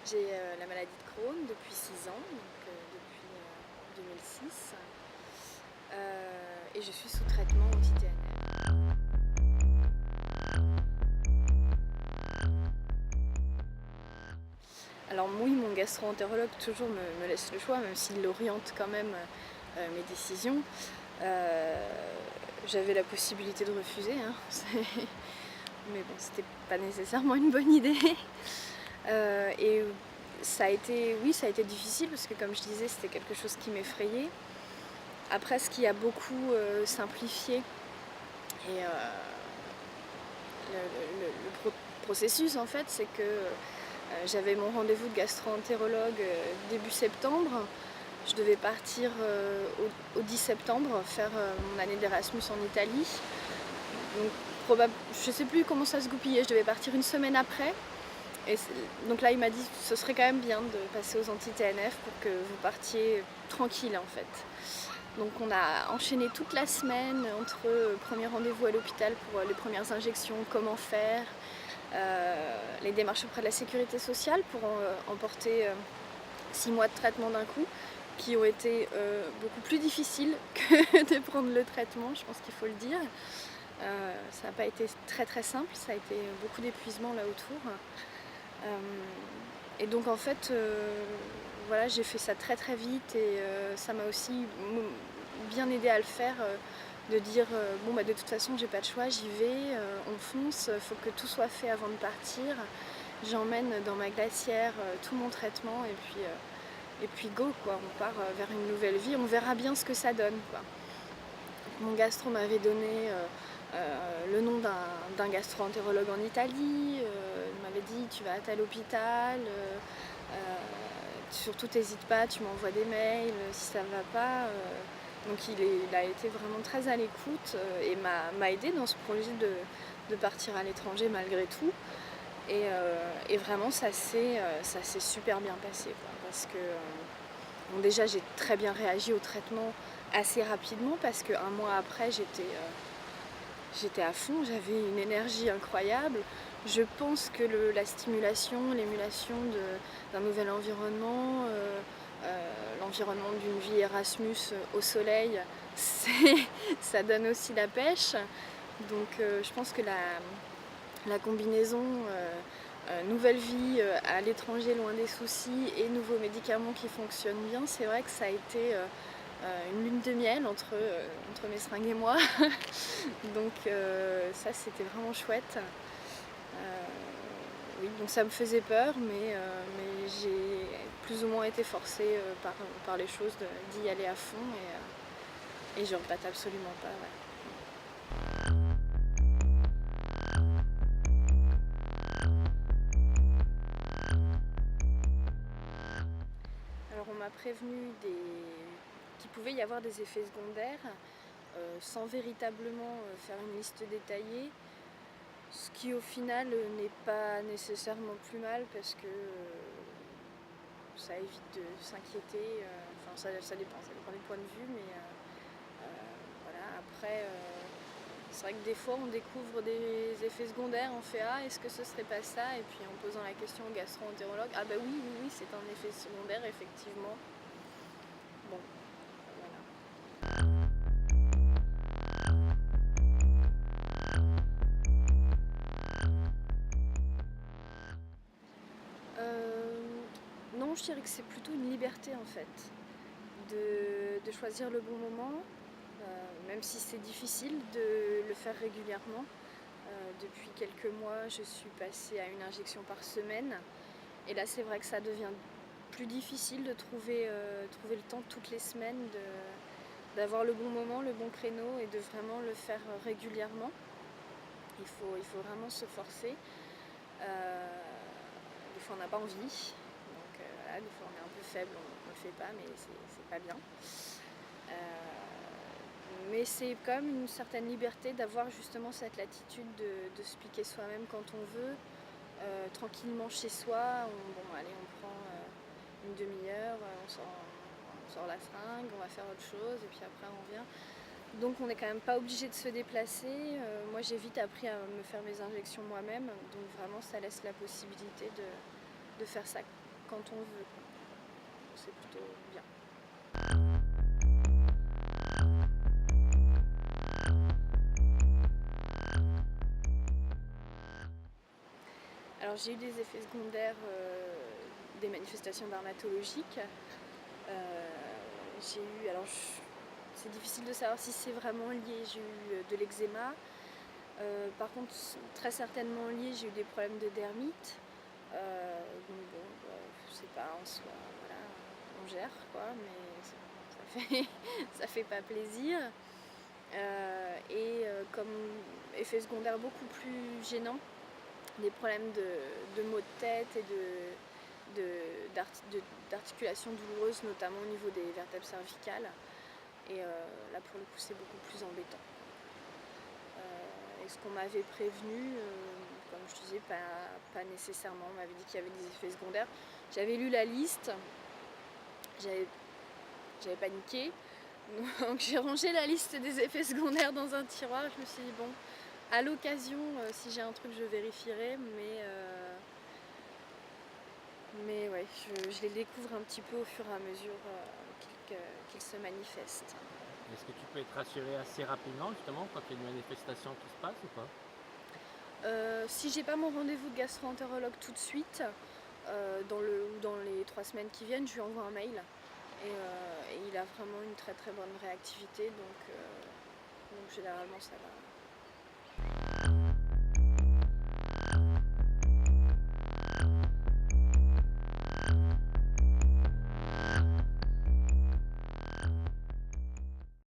J'ai la maladie de Crohn depuis 6 ans, donc depuis 2006. Et je suis sous traitement anti-TNF. Alors oui, mon gastro-entérologue toujours me laisse le choix, même s'il oriente quand même mes décisions. J'avais la possibilité de refuser, hein. Mais bon, c'était pas nécessairement une bonne idée. Et ça a été difficile parce que, comme je disais, c'était quelque chose qui m'effrayait. Après, ce qui a beaucoup simplifié et le processus, en fait, c'est que j'avais mon rendez-vous de gastro-entérologue début septembre. Je devais partir au 10 septembre faire mon année d'Erasmus en Italie. Donc, je ne sais plus comment ça se goupillait, je devais partir une semaine après. Et donc là, il m'a dit ce serait quand même bien de passer aux anti-TNF pour que vous partiez tranquille, en fait. Donc on a enchaîné toute la semaine entre premier rendez-vous à l'hôpital pour les premières injections, comment faire, les démarches auprès de la sécurité sociale pour emporter 6 mois de traitement d'un coup, qui ont été beaucoup plus difficiles que de prendre le traitement, je pense qu'il faut le dire. Ça n'a pas été très très simple, ça a été beaucoup d'épuisement là autour. Et donc en fait, voilà, j'ai fait ça très très vite et ça m'a aussi bien aidé à le faire, de dire bon bah de toute façon j'ai pas de choix, j'y vais, on fonce, faut que tout soit fait avant de partir. J'emmène dans ma glacière tout mon traitement et puis go quoi, on part vers une nouvelle vie, on verra bien ce que ça donne quoi. Mon gastro m'avait donné le nom d'un gastro-entérologue en Italie, il m'avait dit tu vas à tel hôpital, surtout t'hésites pas, tu m'envoies des mails si ça ne va pas. Donc il a été vraiment très à l'écoute et m'a aidé dans ce projet de partir à l'étranger malgré tout. Et vraiment ça s'est super bien passé quoi, parce que bon, déjà j'ai très bien réagi au traitement assez rapidement parce qu'un mois après j'étais à fond, j'avais une énergie incroyable. Je pense que la stimulation, l'émulation d'un nouvel environnement, l'environnement d'une vie Erasmus au soleil, ça donne aussi la pêche. Donc je pense que la combinaison nouvelle vie à l'étranger loin des soucis et nouveaux médicaments qui fonctionnent bien, c'est vrai que ça a été une lune de miel entre mes seringues et moi. Donc ça c'était vraiment chouette. Oui, donc ça me faisait peur, mais j'ai plus ou moins été forcée par les choses d'y aller à fond et je regrette absolument pas. Ouais. Alors on m'a prévenu qu'il pouvait y avoir des effets secondaires sans véritablement faire une liste détaillée. Ce qui au final n'est pas nécessairement plus mal parce que ça évite de s'inquiéter. Enfin ça dépend des points de vue, mais voilà. Après, c'est vrai que des fois on découvre des effets secondaires, on fait ah est-ce que ce serait pas ça? Et puis en posant la question au gastro-entérologue, ah bah oui c'est un effet secondaire effectivement. Bon, voilà. Non, je dirais que c'est plutôt une liberté en fait, de choisir le bon moment, même si c'est difficile de le faire régulièrement. Depuis quelques mois, je suis passée à une injection par semaine, et là c'est vrai que ça devient plus difficile de trouver le temps toutes les semaines, d'avoir le bon moment, le bon créneau et de vraiment le faire régulièrement. Il faut vraiment se forcer. Des fois on n'a pas envie, donc voilà, des fois on est un peu faible, on ne le fait pas, mais c'est pas bien. Mais c'est quand même une certaine liberté d'avoir justement cette latitude de se piquer soi-même quand on veut, tranquillement chez soi. On prend une demi-heure, on sort la fringue, on va faire autre chose et puis après on revient. Donc on n'est quand même pas obligé de se déplacer. Moi j'ai vite appris à me faire mes injections moi-même, donc vraiment ça laisse la possibilité de faire ça quand on veut, quoi. C'est plutôt bien. Alors j'ai eu des effets secondaires, des manifestations dermatologiques. J'ai eu, alors c'est difficile de savoir si c'est vraiment lié, j'ai eu de l'eczéma. Par contre, très certainement lié, j'ai eu des problèmes de dermite. Donc bon, c'est pas en soi, voilà, on gère quoi, mais ça fait, ça fait pas plaisir. Comme effet secondaire beaucoup plus gênant, des problèmes de maux de tête et d'articulations douloureuses, notamment au niveau des vertèbres cervicales. Et là, pour le coup, c'est beaucoup plus embêtant. Et ce qu'on m'avait prévenu, comme je disais, pas nécessairement. On m'avait dit qu'il y avait des effets secondaires. J'avais lu la liste, j'avais paniqué. Donc j'ai rangé la liste des effets secondaires dans un tiroir. Je me suis dit, bon, à l'occasion, si j'ai un truc, je vérifierai. Mais ouais, je les découvre un petit peu au fur et à mesure qu'ils se manifestent. Est-ce que tu peux être rassurée assez rapidement justement quand il y a une manifestation qui se passe ou pas? Si j'ai pas mon rendez-vous de gastro-entérologue tout de suite, dans les 3 semaines qui viennent, je lui envoie un mail. Et il a vraiment une très très bonne réactivité, donc généralement ça va.